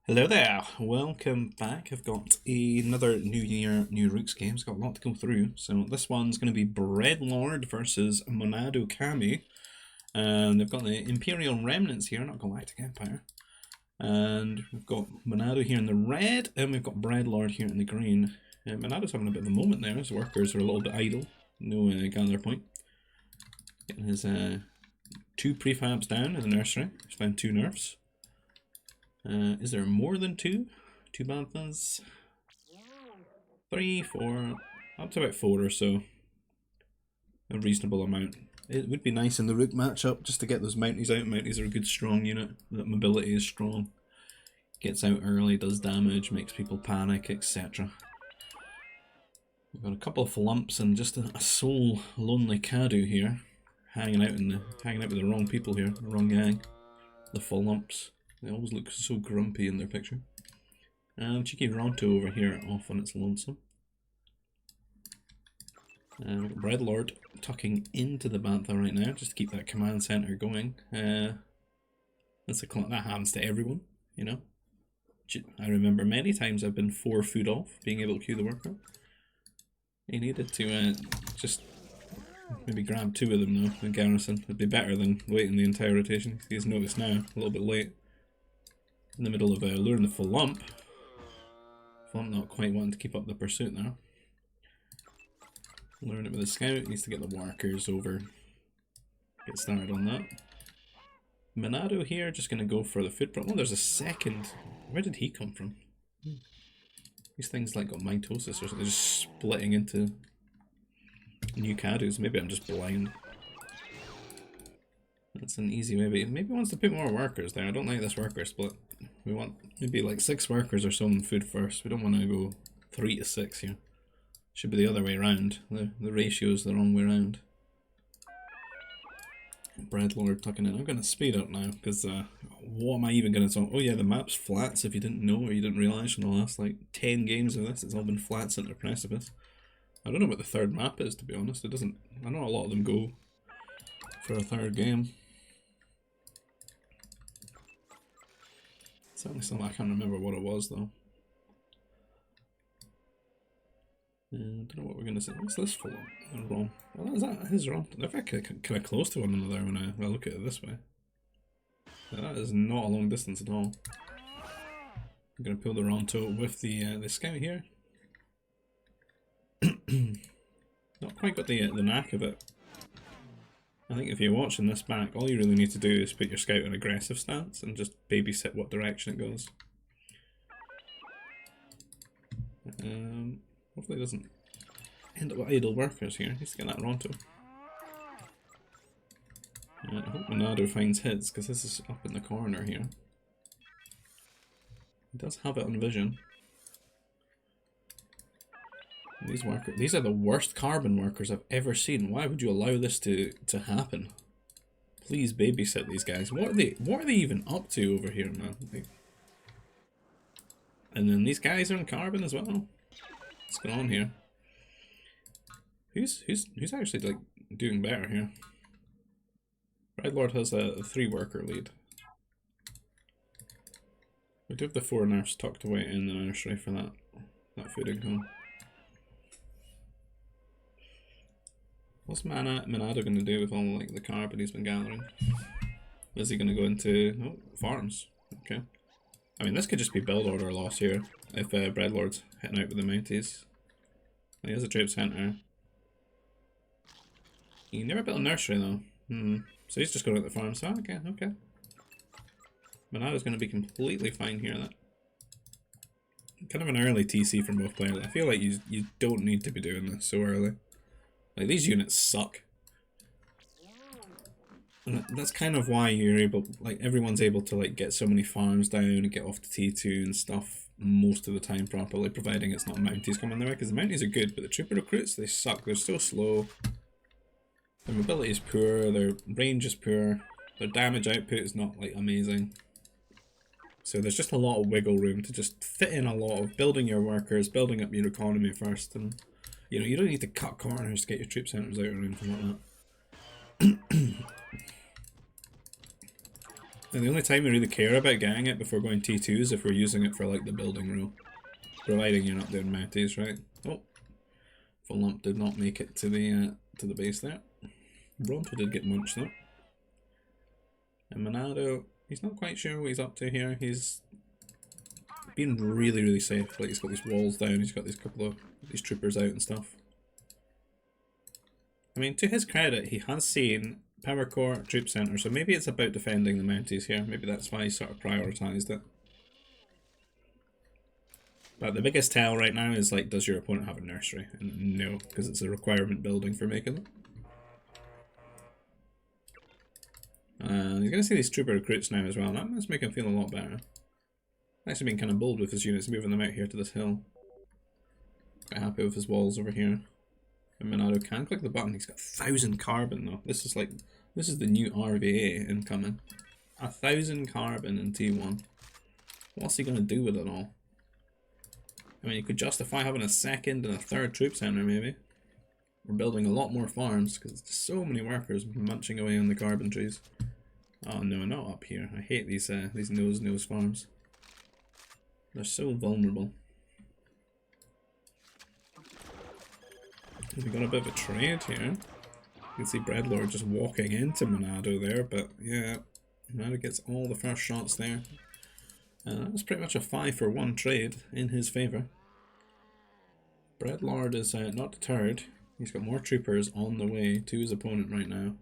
Hello there, welcome back. I've got another New Year, New Rooks game. It's got a lot to go through. So this one's going to be Breadlord versus MonadoKami. And they've got the Imperial Remnants here, not Galactic Empire. And we've got Monado here in the red, and we've got Breadlord here in the green. Monado's having a bit of a moment there. His workers are a little bit idle. No gather point. Getting his 2 prefabs down in the nursery. He's found 2 nerfs. Is there more than 2? 2 banthas? 3, 4, up to about 4 or so. A reasonable amount. It would be nice in the Rook matchup just to get those Mounties out. Mounties are a good strong unit. That mobility is strong. Gets out early, does damage, makes people panic, etc. We've got a couple of lumps and just a sole lonely Cadu here. Hanging out with the wrong people here, the wrong gang. The full lumps. They always look so grumpy in their picture. And cheeky Ronto over here off on its lonesome. And we've got Breadlord tucking into the Bantha right now, just to keep that command center going. That happens to everyone, you know. I remember many times I've been 4 food off being able to queue the worker. He needed to just maybe grab 2 of them though in garrison. It'd be better than waiting the entire rotation. He's noticed now, a little bit late. In the middle of luring the full lump. Flump not quite wanting to keep up the pursuit there. Luring it with a scout, needs to get the workers over. Get started on that. Monado here, just going to go for the food problem. Oh, there's a second. Where did he come from? These things like got mitosis or something, they're just splitting into new Cadus. Maybe I'm just blind. That's an easy maybe. Maybe wants to put more workers there. I don't like this worker split. We want maybe like 6 workers or so in food first. We don't want to go 3 to 6 here. Should be the other way around. The ratio's the wrong way around. Breadlord tucking in. I'm going to speed up now because what am I even going to talk? Oh yeah, the map's flats if you didn't know or you didn't realise from the last like 10 games of this. It's all been flats into precipice. I don't know what the third map is, to be honest. It doesn't. I know a lot of them go for a third game. Certainly something I can't remember what it was though. I don't know what we're gonna say. What's this for? Wrong. Well, that is wrong. They're very kind of close to one another when I look at it this way. That is not a long distance at all. I'm gonna pull the Ronto with the scout here. Not quite got the knack of it. I think if you're watching this back, all you really need to do is put your scout in aggressive stance and just babysit what direction it goes. Hopefully it doesn't end up with idle workers here. Needs to get that Ronto. I hope Monado finds hits, because this is up in the corner here. He does have it on vision. These are the worst carbon workers I've ever seen. Why would you allow this to happen? Please babysit these guys. What are they even up to over here, man? And then these guys are in carbon as well. What's going on here? Who's actually like doing better here? Breadlord has a 3 worker lead. We do have the 4 nurse tucked away in the nursery for that food income. What's Monado going to do with all like the carbon he's been gathering? Is he going to go into farms? Okay. I mean, this could just be build order loss here if Breadlord's hitting out with the Mounties. He has a trade center. He never built a nursery though. So he's just going to the farm. So okay. Monado's going to be completely fine here. That kind of an early TC from both players. I feel like you don't need to be doing this so early. Like, these units suck. And that's kind of why you're able, like, everyone's able to, like, get so many farms down and get off to T2 and stuff most of the time properly, providing it's not Mounties coming their way, because the Mounties are good, but the Trooper recruits, they suck. They're so slow. Their mobility is poor, their range is poor, their damage output is not, like, amazing. So there's just a lot of wiggle room to just fit in a lot of building your workers, building up your economy first, and you know, you don't need to cut corners to get your troop centers out or anything like that. And the only time we really care about getting it before going T2 is if we're using it for like the building row. Providing you're not doing mounties, right? Oh, Full Lump did not make it to the base there. Bronto did get munched though. And Monado, he's not quite sure what he's up to here. He's been really, really safe. Like he's got these walls down, he's got these couple of these troopers out and stuff. I mean, to his credit, he has seen Power Core, Troop Center, so maybe it's about defending the Mounties here. Maybe that's why he sort of prioritised it. But the biggest tell right now is like, does your opponent have a nursery? And no, because it's a requirement building for making them. And he's going to see these trooper recruits now as well. That must make him feel a lot better. Actually been kind of bold with his units, moving them out here to this hill. Quite happy with his walls over here. And Monado can click the button. He's got 1,000 carbon though. This is the new RVA incoming. 1,000 carbon in T1. What's he going to do with it all? I mean, you could justify having a second and a third troop center maybe. We're building a lot more farms because there's so many workers munching away on the carbon trees. Oh no, not up here. I hate these nose farms. They're so vulnerable. We got a bit of a trade here. You can see Breadlord just walking into Monado there, but yeah, Monado gets all the first shots there. That was pretty much a 5-for-1 trade in his favour. Breadlord is not deterred. He's got more troopers on the way to his opponent right now.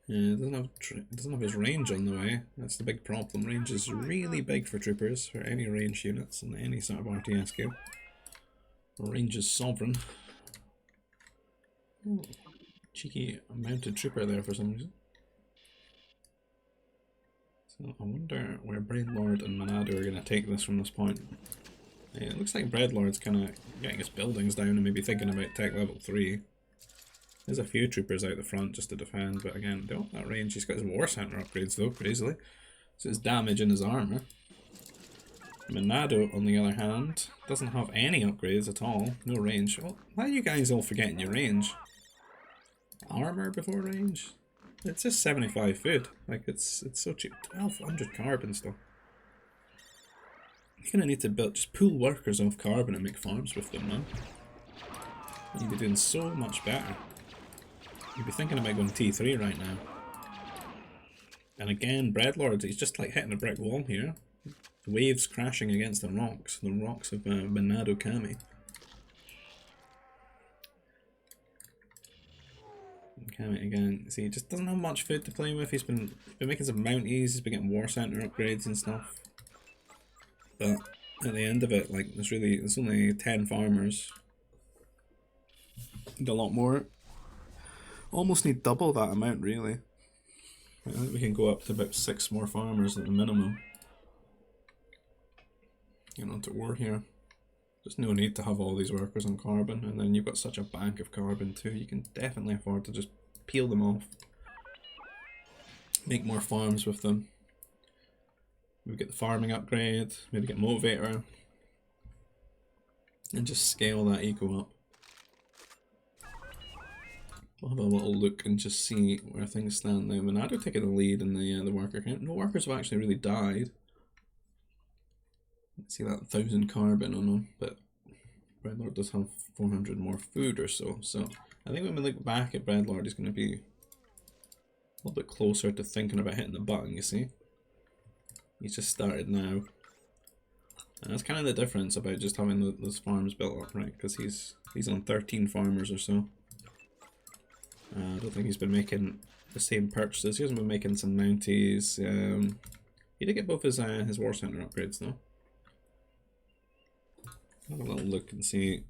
Doesn't have his range on the way. That's the big problem. Range is really big for troopers, for any range units in any sort of RTS game. Range is sovereign. Oh, cheeky mounted trooper there for some reason. So I wonder where Breadlord and Monado are going to take this from this point. Yeah, it looks like Breadlord's kind of getting his buildings down and maybe thinking about tech level 3. There's a few troopers out the front just to defend, but again, they don't have that range. He's got his war center upgrades though, crazily. So his damage and his armor. Monado, on the other hand, doesn't have any upgrades at all. No range. Well, why are you guys all forgetting your range? Armor before range? It's just 75 food. Like, it's so cheap. 1,200 carbon still. You're gonna need to just pull workers off carbon and make farms with them, man. You'd be doing so much better. You'd be thinking about going T3 right now. And again, Breadlord, he's just like hitting a brick wall here. The waves crashing against the rocks of MonadoKami. Kami again, see, he just doesn't have much food to play with. He's been making some mounties, he's been getting war center upgrades and stuff. But at the end of it, like, there's only 10 farmers. Need a lot more. Almost need double that amount, really. I think we can go up to about 6 more farmers at the minimum. Getting onto war here. There's no need to have all these workers on carbon, and then you've got such a bank of carbon too, you can definitely afford to just peel them off. Make more farms with them. Maybe get the farming upgrade, maybe get motivator. And just scale that eco up. We'll have a little look and just see where things stand now. Monado taking the lead in the worker count. No workers have actually really died. See that 1,000 carbon on him, but Breadlord does have 400 more food or so. So I think when we look back at Breadlord, he's going to be a little bit closer to thinking about hitting the button, you see. He's just started now. And that's kind of the difference about just having those farms built up, right? Because he's on 13 farmers or so. I don't think he's been making the same purchases. He hasn't been making some mounties. He did get both his war center upgrades though. Have a little look and see.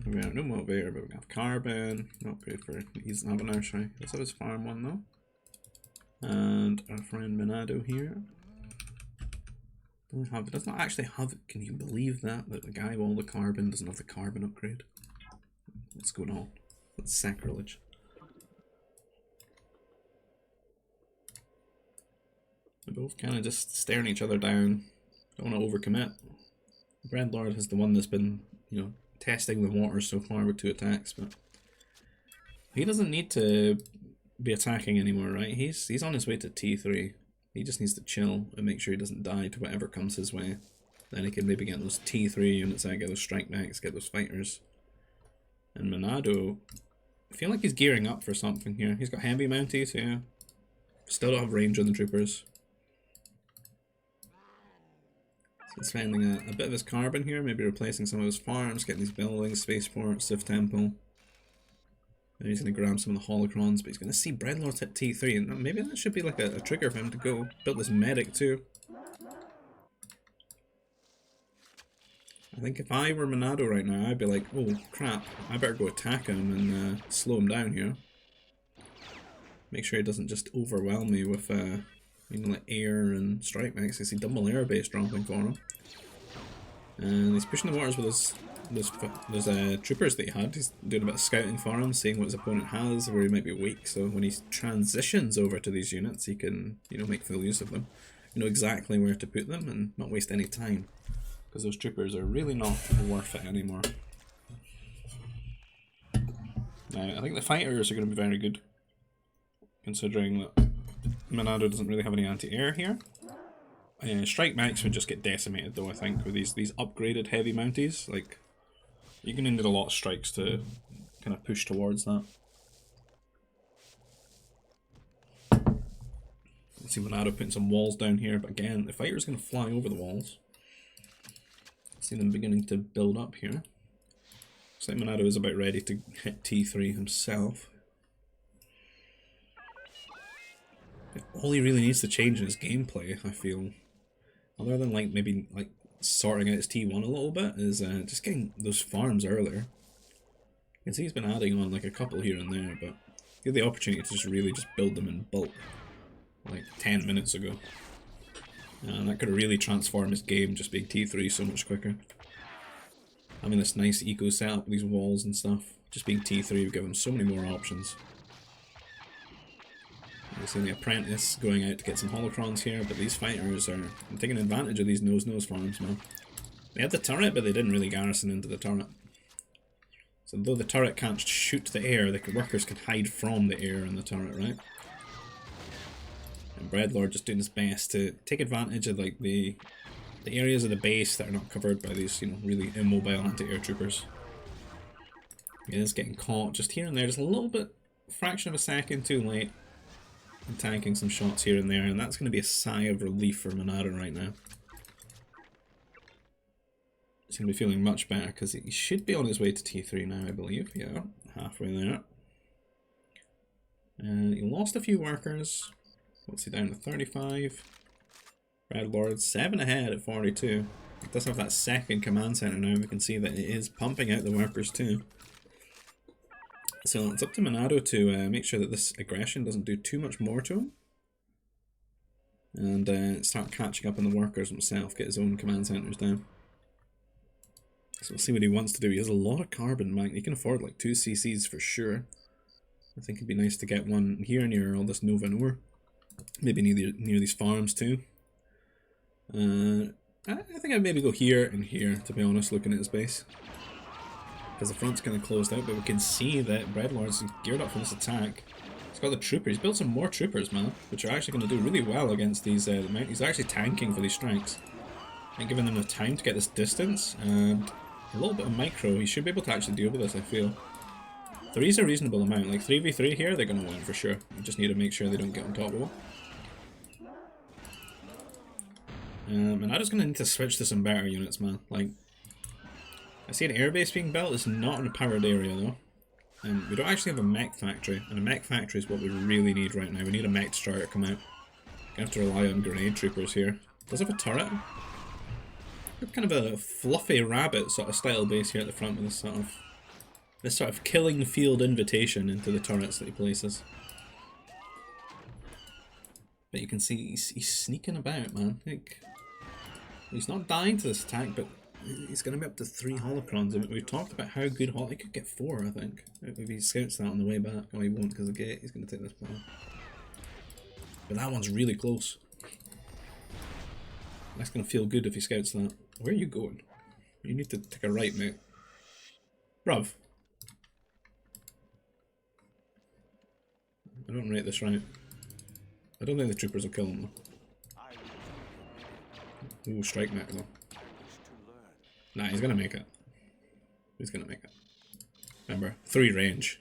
We have no motivator, but we have carbon. Not good for. He doesn't have a nursery. Let's have his farm one though. And our friend Monado here. Does not actually have. Can you believe that? That the guy with all the carbon doesn't have the carbon upgrade? What's going on? That's sacrilege. They're both kind of just staring each other down. Don't want to overcommit. Breadlord is the one that's been, you know, testing the waters so far with 2 attacks, but he doesn't need to be attacking anymore, right? He's on his way to T3. He just needs to chill and make sure he doesn't die to whatever comes his way. Then he can maybe get those T3 units out, get those strike mechs, get those fighters. And Monado, I feel like he's gearing up for something here. He's got heavy mounties, yeah. Still don't have range on the troopers. So he's spending a bit of his carbon here, maybe replacing some of his farms, getting these buildings, spaceport, Civ Temple. And he's going to grab some of the holocrons, but he's going to see Breadlord hit T3, and maybe that should be like a trigger for him to go. Built this medic too. I think if I were Monado right now, I'd be like, oh crap, I better go attack him and slow him down here. Make sure he doesn't just overwhelm me with you know, like air and strike mechs. I see double air base dropping for him. And he's pushing the waters with those troopers that he had. He's doing a bit of scouting for him, seeing what his opponent has, where he might be weak. So when he transitions over to these units, he can, you know, make full use of them. You know exactly where to put them and not waste any time. Because those troopers are really not worth it anymore. Now, I think the fighters are going to be very good, considering that Monado doesn't really have any anti-air here. Strike mechs would just get decimated though, I think, with these upgraded heavy mounties. Like, you're going to need a lot of strikes to kind of push towards that. Let's see Monado putting some walls down here, but again, the fighter's going to fly over the walls. See them beginning to build up here. Looks like Monado is about ready to hit T3 himself. All he really needs to change in his gameplay, I feel, other than like maybe like sorting out his T1 a little bit, is just getting those farms earlier. You can see he's been adding on like a couple here and there, but he had the opportunity to just really just build them in bulk like 10 minutes ago. And that could really transform his game, just being T3 so much quicker. Having this nice eco setup with these walls and stuff, just being T3 would give him so many more options. We're seeing the apprentice going out to get some holocrons here, but these fighters are taking advantage of these nose farms, man. They had the turret, but they didn't really garrison into the turret. So though the turret can't shoot the air, the workers can hide from the air in the turret, right? And Breadlord just doing his best to take advantage of like the areas of the base that are not covered by these, you know, really immobile anti-air troopers. He is getting caught just here and there, just a little bit, fraction of a second too late. And tanking some shots here and there, and that's going to be a sigh of relief for Monado right now. He's going to be feeling much better because he should be on his way to T3 now, I believe. Yeah, halfway there. And he lost a few workers. What's he down to? 35. Breadlord 7 ahead at 42. It does have that second command center now. We can see that it is pumping out the workers too. So it's up to Monado to make sure that this aggression doesn't do too much more to him. And start catching up on the workers himself, get his own command centers down. So we'll see what he wants to do. He has a lot of carbon, man. He can afford like 2 CCs for sure. I think it'd be nice to get one here near all this Nova Nor. Maybe near these farms too. I think I'd maybe go here and here, to be honest, looking at his base. Because the front's kind of closed out, but we can see that Breadlord's geared up for this attack. He's got the troopers. He's built some more troopers, man, which are actually going to do really well against these mounties. He's actually tanking for these strikes and giving them the time to get this distance and a little bit of micro. He should be able to actually deal with this, I feel. 3's a reasonable amount. Like 3v3 here, they're going to win for sure. You just need to make sure they don't get on top of it. And I'm just going to need to switch to some better units, man. Like, I see an airbase being built. It's not in a powered area though. And we don't actually have a mech factory, and a mech factory is what we really need right now. We need a mech starter to come out. Gonna have to rely on grenade troopers here. Does it have a turret? Kind of a fluffy rabbit sort of style base here at the front with this sort of killing field invitation into the turrets that he places. But you can see he's sneaking about, man. Like, he's not dying to this attack, but he's going to be up to 3 holocrons. I mean, we've talked about how good he could get 4, I think. If he scouts that on the way back. Oh, he won't because of the gate. He's going to take this path. But that one's really close. That's going to feel good if he scouts that. Where are you going? You need to take a right, mate. Bruv. I don't rate this right. I don't think the troopers will kill him though. Ooh, strike mech though. Nah, he's gonna make it. He's gonna make it. Remember, 3 range.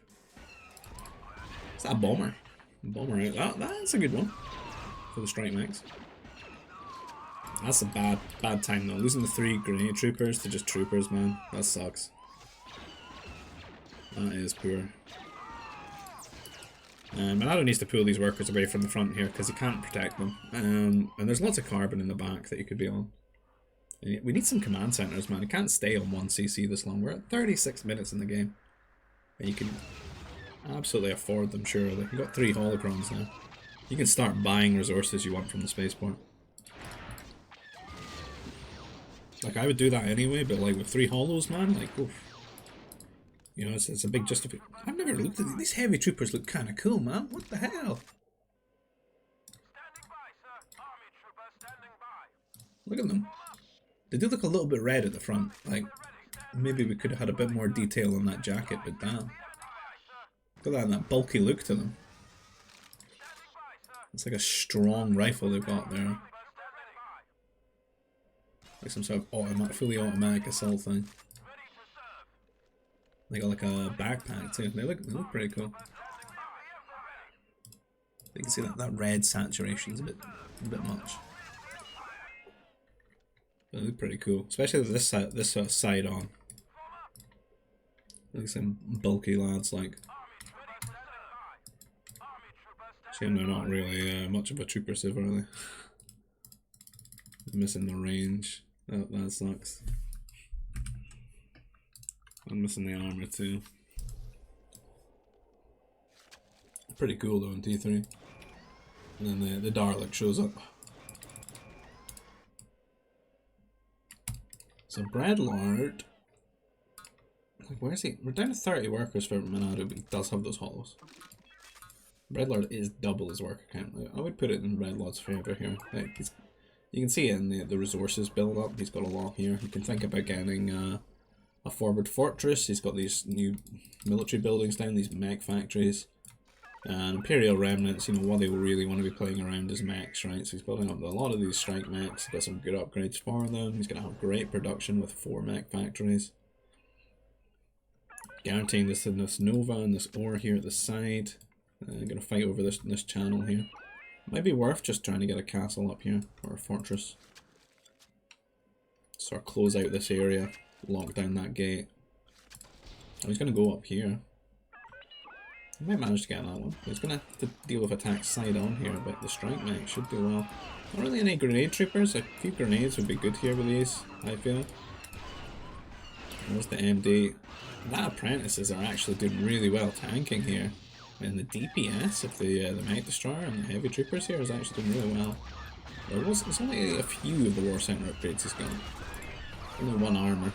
Is that a bomber? Bomber, right? That's a good one for the strike mechs. That's a bad time though. Losing the 3 grenade troopers to just troopers, man. That sucks. That is poor. Monado needs to pull these workers away from the front here because he can't protect them. And there's lots of carbon in the back that you could be on. And we need some command centers, man. You can't stay on 1 CC this long. We're at 36 minutes in the game. And you can absolutely afford them, surely. You've got 3 holocrons now. You can start buying resources you want from the spaceport. Like, I would do that anyway, but like with 3 holos, man, like, oof. You know, it's a big justification. I've never looked at these heavy troopers. Look kind of cool, man. What the hell? Look at them. They do look a little bit red at the front. Like, maybe we could have had a bit more detail on that jacket, but damn. Look at that bulky look to them. It's like a strong rifle they've got there. Like some sort of fully automatic assault thing. They got like a backpack too. They look pretty cool. You can see that red saturation is a bit much. They look pretty cool, especially with this side on. Like some bulky lads, like. Shame they're not really much of a trooper civ, are they? Missing the range. That sucks. I'm missing the armor too. Pretty cool though in T3. And then the Dalek shows up. So Breadlord, like where's he? We're down to 30 workers for Monado, but he does have those holos. Breadlord is double his worker count. I would put it in Breadlord's favour here. Like you can see it in the resources build up. He's got a lot here. You can think about getting a forward fortress. He's got these new military buildings down, these mech factories. And Imperial Remnants, you know, what they really want to be playing around is mechs, right? So he's building up a lot of these strike mechs. He's got some good upgrades for them. He's going to have great production with 4 mech factories. Guaranteeing this Nova and this ore here at the side. I'm going to fight over this channel here. Might be worth just trying to get a castle up here, or a fortress. Sort of close out this area, lock down that gate. Oh, he's going to go up here. He might manage to get that one. He's going to have to deal with attacks side on here, but the strike mech should do well. Not really any grenade troopers. A few grenades would be good here with these, I feel. There's the MD. That apprentices are actually doing really well tanking here. And the DPS of the mech destroyer and the heavy troopers here is actually doing really well. There's only a few of the war center upgrades he's got. Only 1 armor.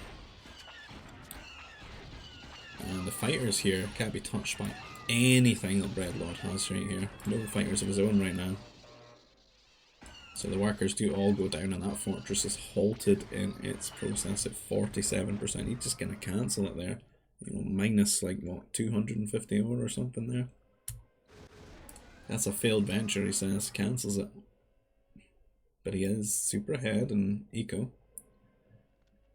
And the fighters here can't be touched by anything that Breadlord has right here. No fighters of his own right now. So the workers do all go down, and that fortress is halted in its process at 47%. He's just gonna cancel it there. You know, minus like what, 250 ore or something there. That's a failed venture, he says. Cancels it. But he is super ahead in eco.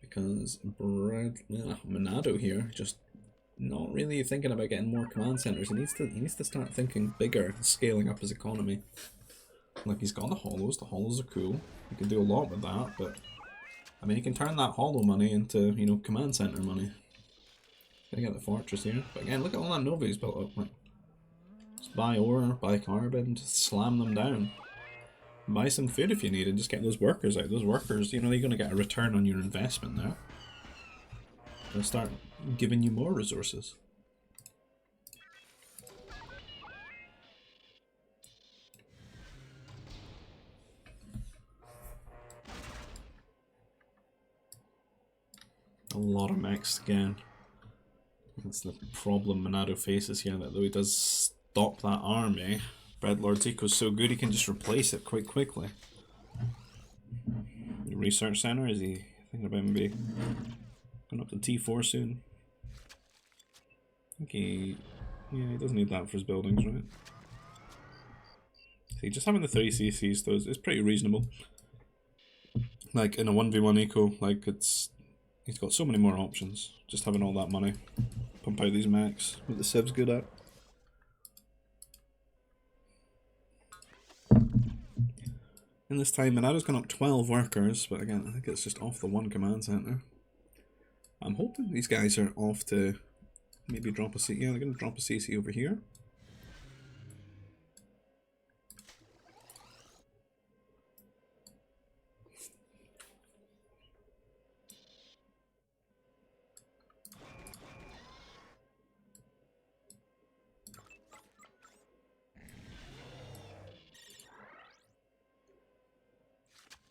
Because Monado here just not really thinking about getting more command centers. He needs to start thinking bigger, scaling up his economy. Like, he's got the holos. The holos are cool. You can do a lot with that, but I mean, you can turn that holo money into, you know, command center money. Gotta get the fortress here. But again, look at all that Nova he's built up. Like, just buy ore, buy carbon, just slam them down. Buy some food if you need, and just get those workers out. Those workers, you know, they're gonna get a return on your investment there. They'll start giving you more resources. A lot of mechs again. That's the problem Monado faces here, that though he does stop that army, Breadlord's eco's so good he can just replace it quite quickly. The research center, is he thinking about maybe going up to T4 soon? I think he doesn't need that for his buildings, right? See, just having the 3 CCs though is pretty reasonable. like in a 1v1 eco, like he's got so many more options. Just having all that money, pump out these mechs, what the Civ's good at. In this time, Monado's gone up 12 workers, but again, I think it's just off the one command center. I'm hoping these guys are off to maybe drop a CC. Yeah, they're going to drop a CC over here.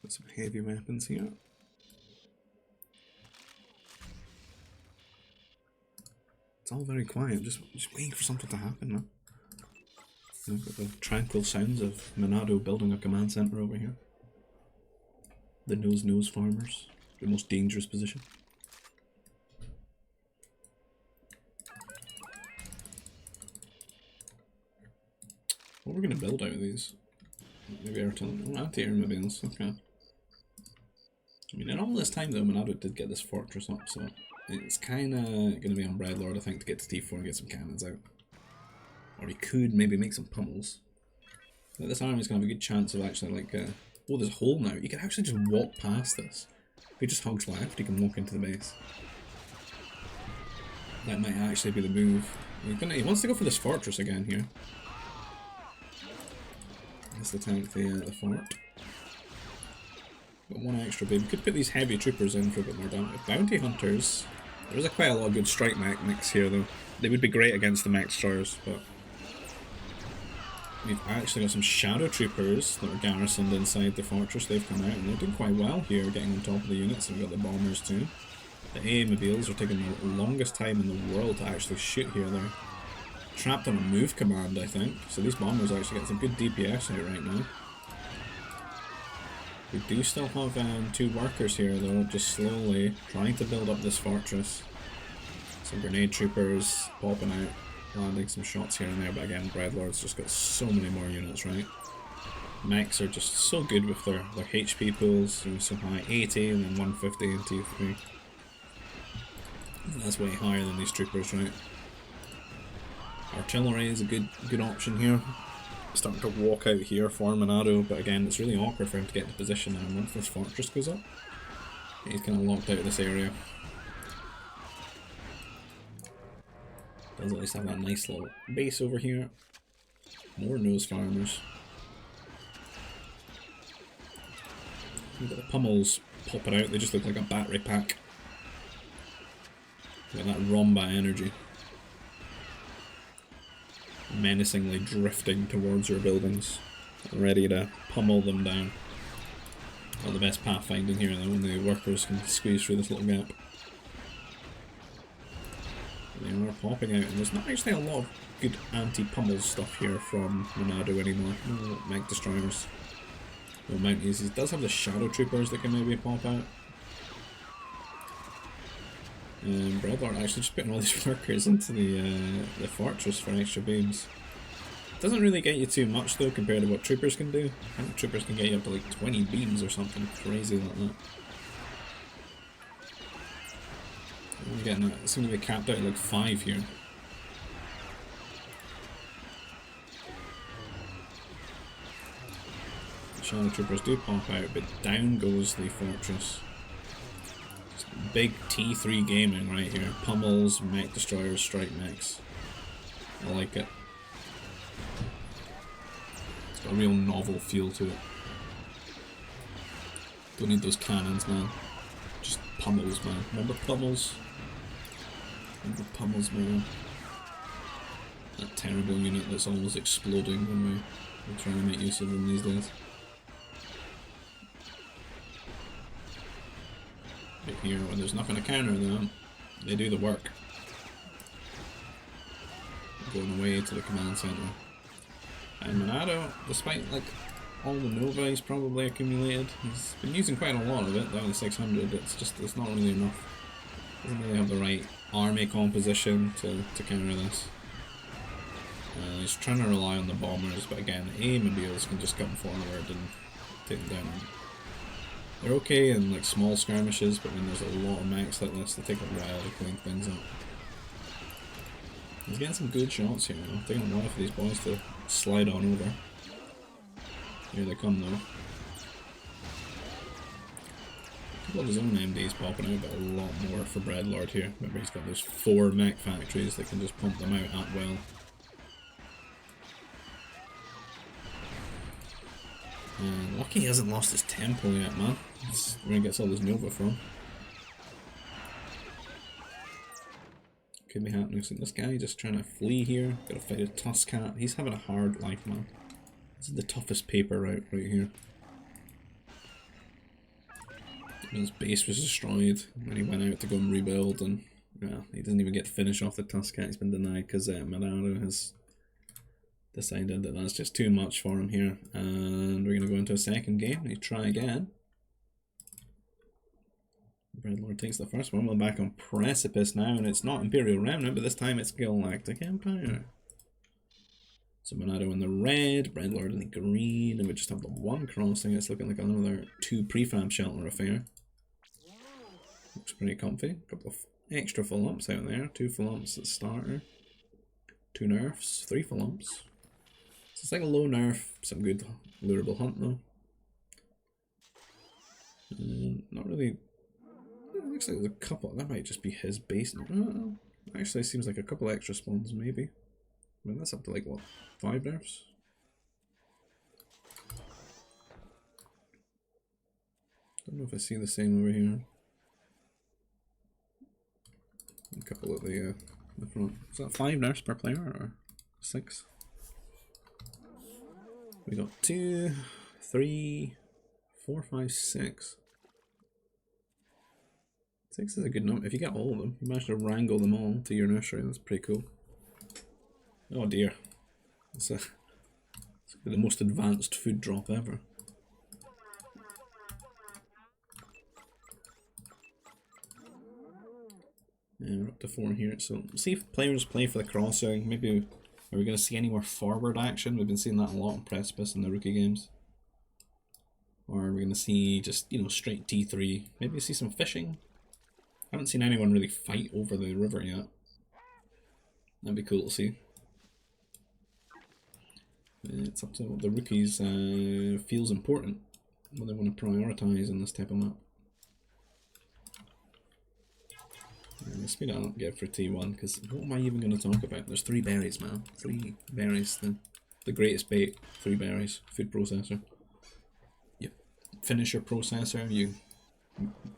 Got some heavy weapons here. It's all very quiet, just waiting for something to happen, man. I've got the tranquil sounds of Monado building a command center over here. The nose farmers, the most dangerous position. What we're gonna build out of these? Maybe artillery, anti-air missiles. Okay. I mean, in all this time though, Monado did get this fortress up, so it's kind of going to be on Breadlord, I think, to get to T4 and get some cannons out. Or he could maybe make some pummels. Like, this army's going to have a good chance of actually, like, oh, there's a hole now. You can actually just walk past this. If he just hugs left, you can walk into the base. That might actually be the move. He wants to go for this fortress again here. That's the tank, the fort. Got one extra bit. We could put these heavy troopers in for a bit more damage. Bounty hunters. There's quite a lot of good strike mech mix here though. They would be great against the mech destroyers, but we've actually got some shadow troopers that were garrisoned inside the fortress. They've come out and they're doing quite well here, getting on top of the units. And we've got the bombers too. The AA mobiles are taking the longest time in the world to actually shoot here. They're trapped on a move command, I think. So these bombers actually get some good DPS out right now. We do still have 2 workers here though, just slowly trying to build up this fortress. Some grenade troopers popping out, landing some shots here and there, but again, Breadlord's just got so many more units, right? Mechs are just so good with their HP pools, you know, so high, 80 and then 150 in T3. And that's way higher than these troopers, right? Artillery is a good option here. Starting to walk out here for Monado, but again, it's really awkward for him to get into position, and once this fortress goes up, he's kind of locked out of this area. Does at least have that nice little base over here. More nose farmers. We've got the pummels popping out, they just look like a battery pack. Got that Romba energy. Menacingly drifting towards your buildings, ready to pummel them down. Not the best pathfinding here though, when the workers can squeeze through this little gap. They are popping out, and there's not actually a lot of good anti-pummel stuff here from Monado anymore. No mech destroyers, no mounties. He does have the shadow troopers that can maybe pop out. And Breadlord actually just putting all these workers into the fortress for extra beams. Doesn't really get you too much though compared to what troopers can do. I think troopers can get you up to like 20 beams or something crazy like that. I'm getting that. It's going to be capped out at like 5 here. The shadow troopers do pop out, but down goes the fortress. Big T3 gaming right here. Pummels, mech destroyers, strike mechs. I like it. It's got a real novel feel to it. Don't need those cannons, man. Just pummels, man. Remember pummels? Remember pummels, man. That terrible unit that's always exploding when we're trying to make use of them these days. But here, when there's nothing to counter them, they do the work. Going away to the command center. And Monado, despite like all the Nova he's probably accumulated, he's been using quite a lot of it, down to 600, it's not really enough. Doesn't really have the right army composition to counter this. He's trying to rely on the bombers, but again, A mobiles can just come forward and take them down. They're okay in like small skirmishes, but when there's a lot of max like this, they take a while to clean things up. He's getting some good shots here now. Taking a while for these boys to slide on over. Here they come though. A couple of his own MDs popping out, but a lot more for Breadlord here. Remember, he's got those 4 mech factories that can just pump them out at will. And lucky he hasn't lost his tempo yet, man. That's where he gets all his Nova from. Could be happening. So this guy just trying to flee here. Gotta fight a Tuskcat. He's having a hard life, man. This is the toughest paper route right here. His base was destroyed when he went out to go and rebuild, and well, he doesn't even get to finish off the Tuskcat. He's been denied because Monado has decided that that's just too much for him here. And we're going to go into a second game. We try again. Breadlord takes the first one. We're back on Precipice now, and it's not Imperial Remnant, but this time it's Galactic Empire. So Monado in the red, Breadlord in the green, and we just have the one crossing. It's looking like another 2 prefab shelter affair. Looks pretty comfy. A couple of extra full umps out there. 2 full umps at starter. 2 nerfs, 3 full umps. So it's like a low nerf, some good lurable hunt though. Not really. It looks like there's a couple. That might just be his base. Actually, it seems like a couple extra spawns maybe. I mean, that's up to like what, 5 nerfs? Don't know if I see the same over here. A couple at the front. Is that 5 nerfs per player or 6? We got 2, 3, 4, 5, 6. 6 is a good number. If you get all of them, you manage to wrangle them all to your nursery. That's pretty cool. Oh dear. It's the most advanced food drop ever. Yeah, we're up to 4 here, so we'll see if players play for the crossing. Maybe are we going to see any more forward action? We've been seeing that a lot on Precipice in the rookie games. Or are we going to see just, you know, straight T3? Maybe see some fishing? I haven't seen anyone really fight over the river yet. That'd be cool to see. It's up to what the rookies feels important, what they want to prioritise in this type of map. Speed it up, get for T1, because what am I even going to talk about? There's 3 berries, man. 3 berries, the greatest bait. 3 berries, food processor. You finish your processor, you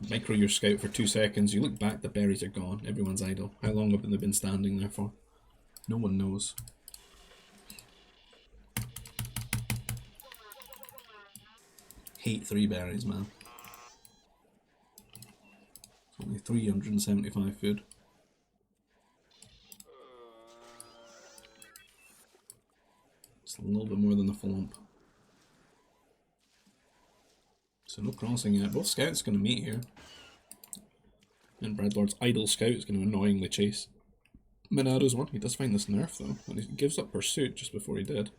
micro your scout for 2 seconds, you look back, the berries are gone, everyone's idle. How long have they been standing there for? No one knows. Hate 3 berries, man. Only 375 food. It's a little bit more than the full ump. So no crossing yet. Both scouts going to meet here. And Breadlord's idle scout is going to annoyingly chase Monado's one. He does find this nerf though, and he gives up pursuit just before he did.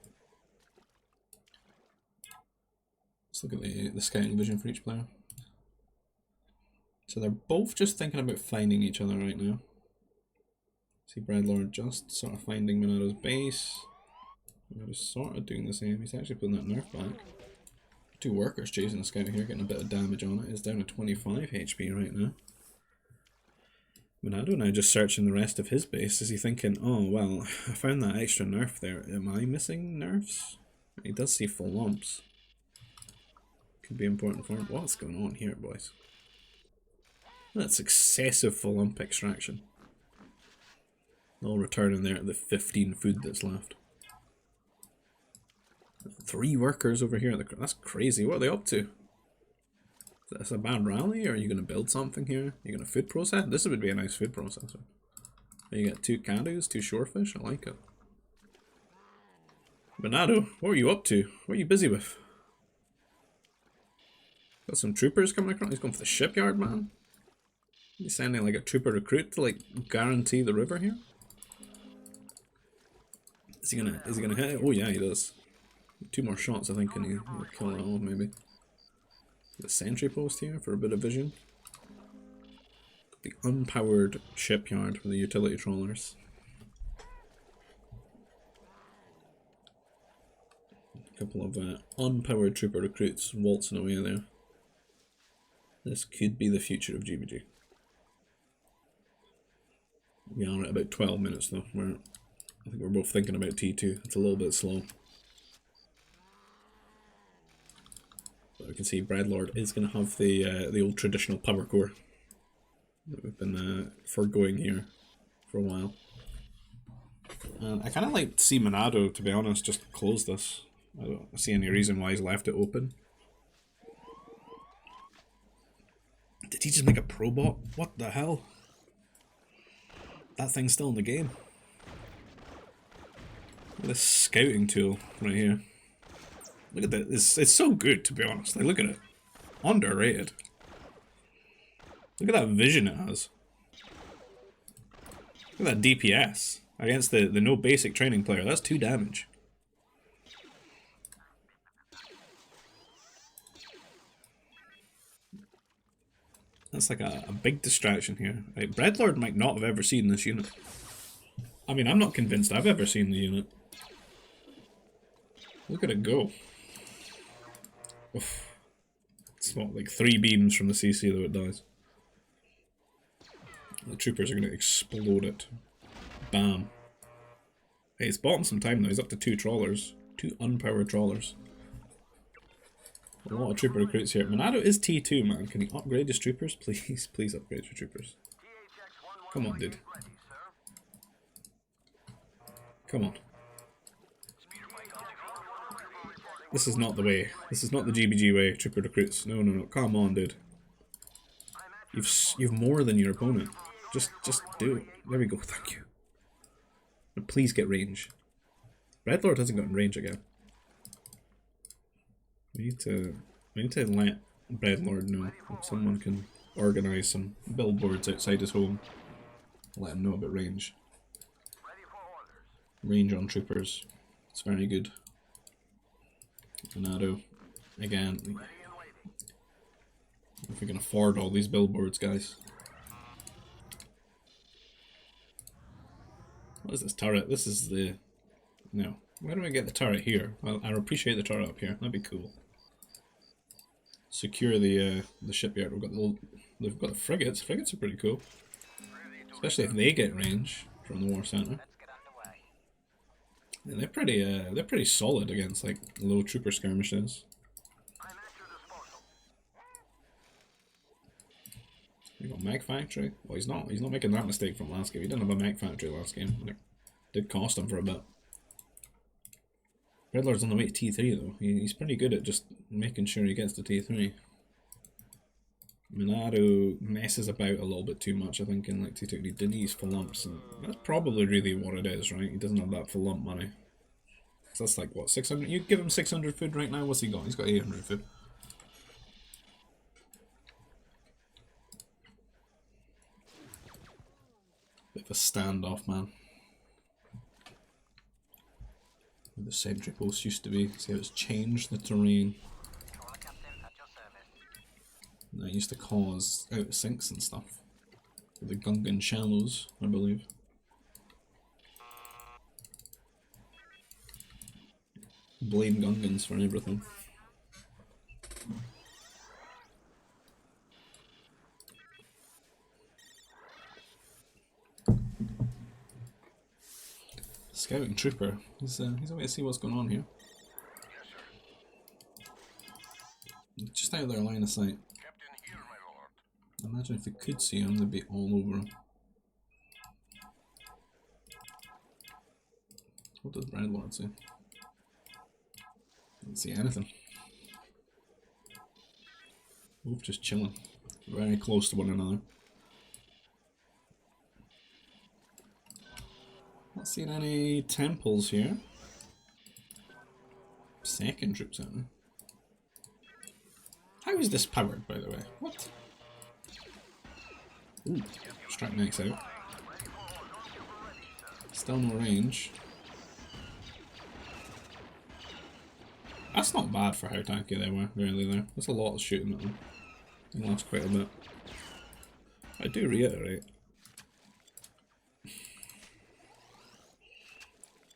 Let's look at the scouting vision for each player. So they're both just thinking about finding each other right now. See Breadlord just sort of finding Monado's base. Monado's sort of doing the same. He's actually putting that nerf back. 2 workers chasing the scout here, getting a bit of damage on it. It's down to 25 HP right now. Monado now just searching the rest of his base. Is he thinking, oh well, I found that extra nerf there. Am I missing nerfs? He does see full lumps. Could be important for him. What's going on here, boys? That's excessive full lump extraction. I'll return in there at the 15 food that's left. 3 workers over here. That's crazy. What are they up to? Is this a bad rally, or are you going to build something here? You're going to food process? This would be a nice food processor. You get 2 caddies, 2 shorefish. I like it. Monado, what are you up to? What are you busy with? Got some troopers coming across. He's going for the shipyard, man. He's sending like a trooper recruit to like guarantee the river here. Is he gonna hit it? Oh yeah, he does. 2 more shots, I think, and he'll kill it all maybe. The sentry post here for a bit of vision. The unpowered shipyard for the utility trawlers. A couple of unpowered trooper recruits waltzing away there. This could be the future of GBG. We are at about 12 minutes though. I think we're both thinking about T2. It's a little bit slow. But we can see Breadlord is going to have the old traditional power core that we've been foregoing here for a while. And I kind of like to see Monado, to be honest, just close this. I don't see any reason why he's left it open. Did he just make a probot? What the hell? That thing's still in the game. Look at this scouting tool right here. Look at that. It's so good, to be honest. Like, look at it. Underrated. Look at that vision it has. Look at that DPS against the no basic training player. That's 2 damage. That's like a big distraction here. Right, Breadlord might not have ever seen this unit. I mean, I'm not convinced I've ever seen the unit. Look at it go. Oof. It's what, like 3 beams from the CC though it dies. The troopers are going to explode it. Bam. Hey, it's bought him some time though. He's up to 2 trawlers. 2 unpowered trawlers. A lot of trooper recruits here. Monado is T2, man. Can he upgrade his troopers? Please, please upgrade your troopers. Come on, dude. Come on. This is not the way. This is not the GBG way, trooper recruits. No, no, no. Come on, dude. You've more than your opponent. Just do it. There we go. Thank you. But please get range. Breadlord hasn't gotten range again. We need to let Breadlord know if someone can organise some billboards outside his home. Let him know about range. Range on troopers. It's very good. Monado, again. If we can afford all these billboards, guys. What is this turret? This is the... No. Where do I get the turret here? Well, I appreciate the turret up here. That'd be cool. Secure the shipyard. They've got the frigates. Frigates are pretty cool, especially if they get range from the war center. And they're pretty solid against like low trooper skirmishes. We got Mag Factory. Well, he's not making that mistake from last game. He didn't have a Mag Factory last game. It did cost him for a bit. Breadlord's on the way to T3 though. He's pretty good at just making sure he gets to T3. Monado messes about a little bit too much, I think, in like T2. He did use full lumps, and that's probably really what it is, right? He doesn't have that full lump money. So that's like what, 600? You give him 600 food right now. What's he got? He's got 800 food. Bit of a standoff, man. The sentry post used to be. See how it's changed the terrain. And that used to cause out sinks and stuff. The Gungan shallows, I believe. Blame Gungans for everything. Scouting trooper. He's away to see what's going on here. Just out of their line of sight. Imagine if they could see him, they'd be all over him. What does Breadlord say? Didn't see anything. Both just chilling. Very close to one another. Not seeing any temples here. Second troops out there. How is this powered, by the way? What? Ooh, strike max out. Still no range. That's not bad for how tanky they were, really, there. That's a lot of shooting at them. They lost quite a bit. I do reiterate.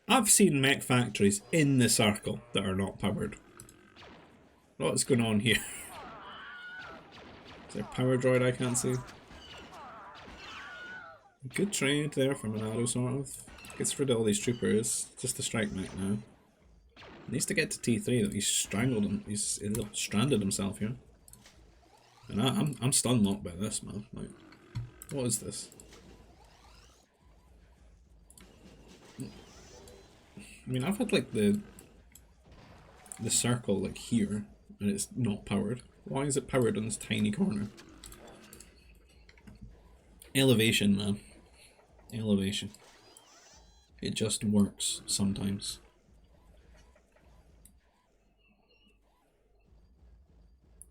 I've seen mech factories in the circle that are not powered. What's going on here? Is there a power droid I can't see? Good trade there for Monado, sort of. Gets rid of all these troopers. Just the strike mech now. Needs to get to T3 though. He's strangled him. He's stranded himself here. And I'm stun locked by this, man. Like, what is this? I mean, I've had like the circle like here, and it's not powered. Why is it powered on this tiny corner? Elevation, man. Elevation. It just works sometimes.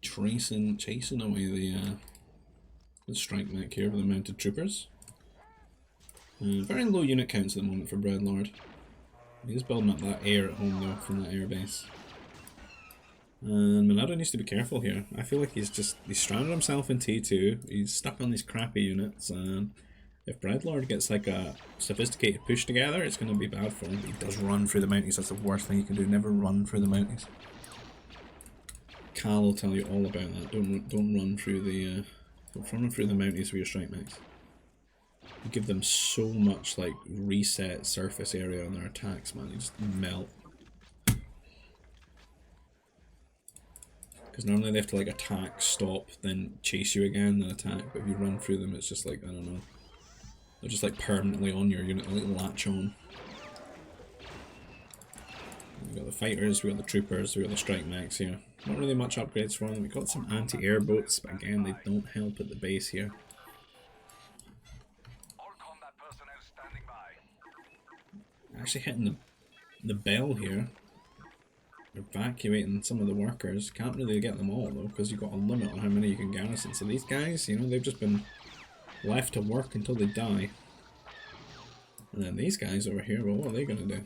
Chasing away the strike mech here with the mounted troopers. Very low unit counts at the moment for Breadlord. He's building up that air at home though from that air base. And Monado needs to be careful here. I feel like he's stranded himself in T2. He's stuck on these crappy units, and if Breadlord gets like a sophisticated push together, it's going to be bad for him. He does run through the mounties. That's the worst thing you can do. Never run through the mounties. Cal will tell you all about that. Don't run through the mounties with your strike mechs. You give them so much like reset surface area on their attacks, man. You just melt. Because normally they have to like attack, stop, then chase you again, then attack. But if you run through them, it's just like, I don't know. They're just like permanently on your unit, like latch on. We've got the fighters, we've got the troopers, we've got the strike mechs here. Not really much upgrades for them. We've got some anti-air boats, but again, they don't help at the base here. Actually hitting the bell here. Evacuating some of the workers. Can't really get them all though, because you've got a limit on how many you can garrison. So these guys, you know, they've just been left to work until they die. And then these guys over here, well, what are they going to do?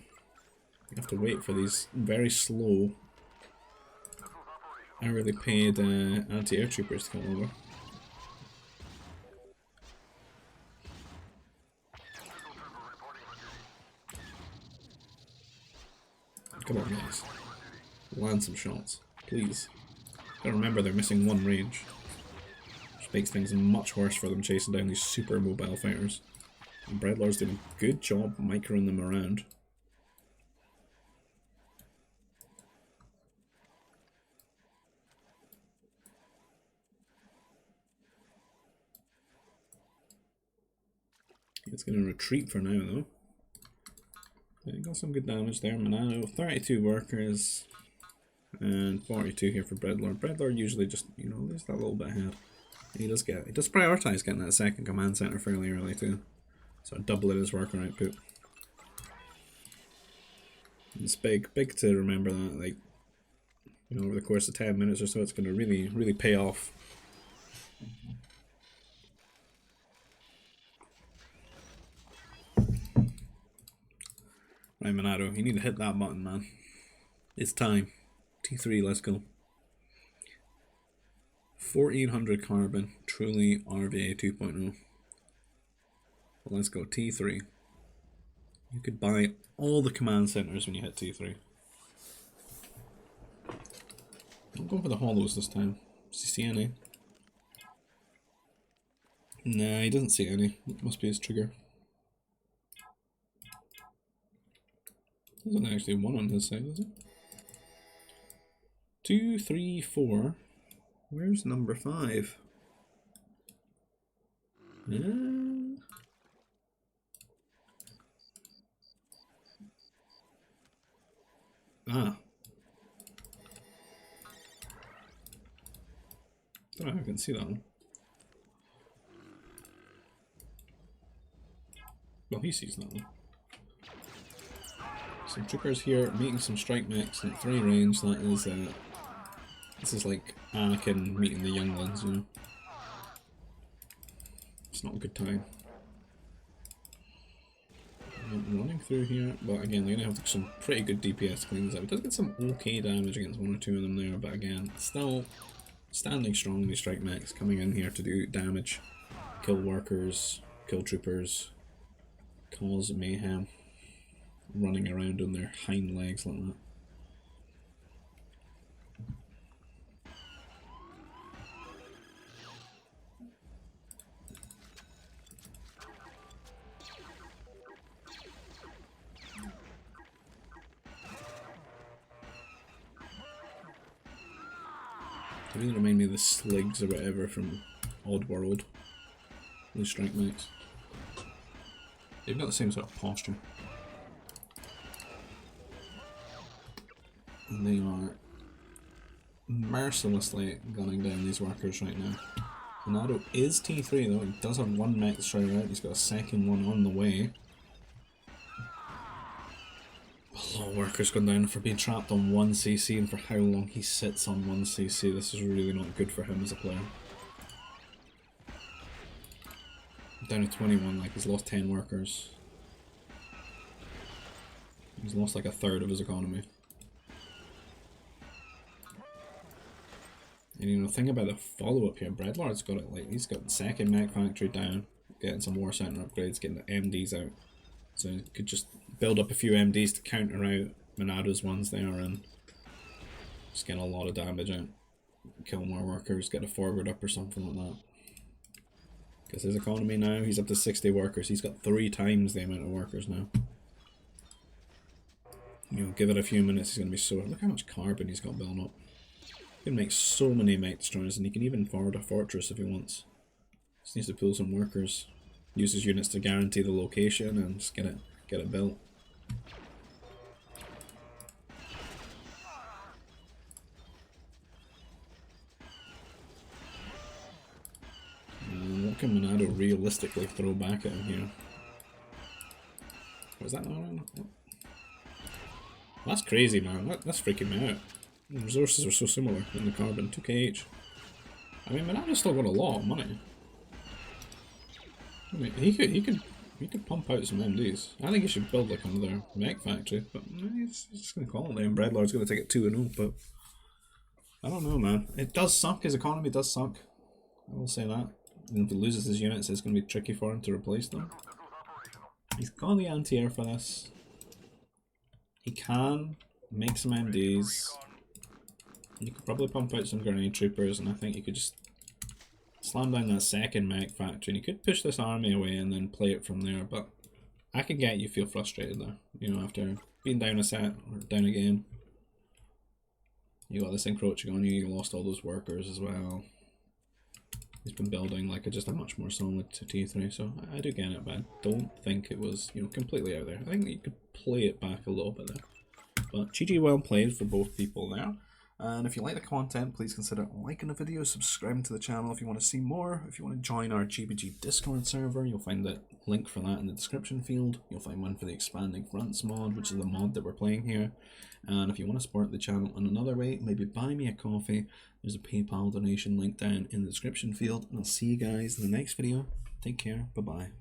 You have to wait for these very slow, hourly paid anti-air troopers to come over. Come on, guys. Land some shots, please. Gotta remember they're missing one range, which makes things much worse for them chasing down these super mobile fighters. And Breadlord's doing a good job microing them around. It's going to retreat for now, though. Yeah, got some good damage there. Monado, 32 workers, and 42 here for Breadlord. Breadlord usually just, you know, leaves that little bit ahead. He does prioritize getting that second command center fairly early too, so doubling his worker output. It's big to remember that, like, you know, over the course of 10 minutes or so, it's going to really pay off. Right, Monado, you need to hit that button, man. It's time. T3, let's go. 1400 carbon, truly RVA 2.0. Well, let's go, T3. You could buy all the command centers when you hit T3. I'm going for the hollows this time. Does he see any? Nah, he doesn't see any. It must be his trigger. There's not actually one on his side, is it? 2, 3, 4. Where's number 5? Ah. Don't know how I can see that one. Well, he sees that one. Some troopers here meeting some strike mechs at 3 range. That is, this is like Anakin meeting the younglings, you know. It's not a good time. running through here, but again, they're going to have some pretty good DPS to clean this up. It does get some okay damage against one or two of them there, but again, still standing strong, these strike mechs coming in here to do damage, kill workers, kill troopers, cause mayhem, running around on their hind legs like that. They really remind me of the Sligs or whatever from Oddworld. These strike mechs. They've got the same sort of posture. And they are mercilessly gunning down these workers right now. Monado is T3 though, he does have one mech destroyer out, he's got a second one on the way. A lot of workers gone down for being trapped on 1cc and for how long he sits on 1cc. This is really not good for him as a player. Down to 21, like he's lost 10 workers. He's lost like a third of his economy. And you know, think about the follow-up here. Breadlord's got it, like he's got the second mech factory down, getting some war center upgrades, getting the MDs out. So he could just build up a few MDs to counter out Monado's ones there and just get a lot of damage out. Kill more workers, get a forward up or something like that. Because his economy now, he's up to 60 workers. He's got 3 times the amount of workers now. You know, give it a few minutes, he's going to be so... Look how much carbon he's got built up. He can make so many mech destroyers, and he can even forward a fortress if he wants. Just needs to pull some workers. Use his units to guarantee the location and just get it built. What can Monado realistically throw back at him here? Was that not around? That's crazy, man. That's freaking me out. The resources are so similar in the carbon, 2k each. I mean, Monado's still got a lot of money. I mean, he could pump out some MDs. I think he should build like another mech factory, but he's just gonna call it there. And Breadlord's gonna take it 2-0, but I don't know, man. It does suck. His economy does suck. I will say that. And if he loses his units, it's gonna be tricky for him to replace them. He's got the anti-air for this. He can make some MDs. You could probably pump out some grenade troopers, and I think you could just slam down that second mech factory, and you could push this army away and then play it from there, but I could get you feel frustrated there, you know, after being down a set or down a game. You got this encroaching on you, you lost all those workers as well. He's been building like just a much more solid T3, so I do get it, but I don't think it was, you know, completely out there. I think you could play it back a little bit there. But GG, well played for both people there. And if you like the content, please consider liking the video, subscribing to the channel if you want to see more. If you want to join our GBG Discord server, you'll find the link for that in the description field. You'll find one for the Expanding Fronts mod, which is the mod that we're playing here. And if you want to support the channel in another way, maybe buy me a coffee. There's a PayPal donation link down in the description field. And I'll see you guys in the next video. Take care. Bye-bye.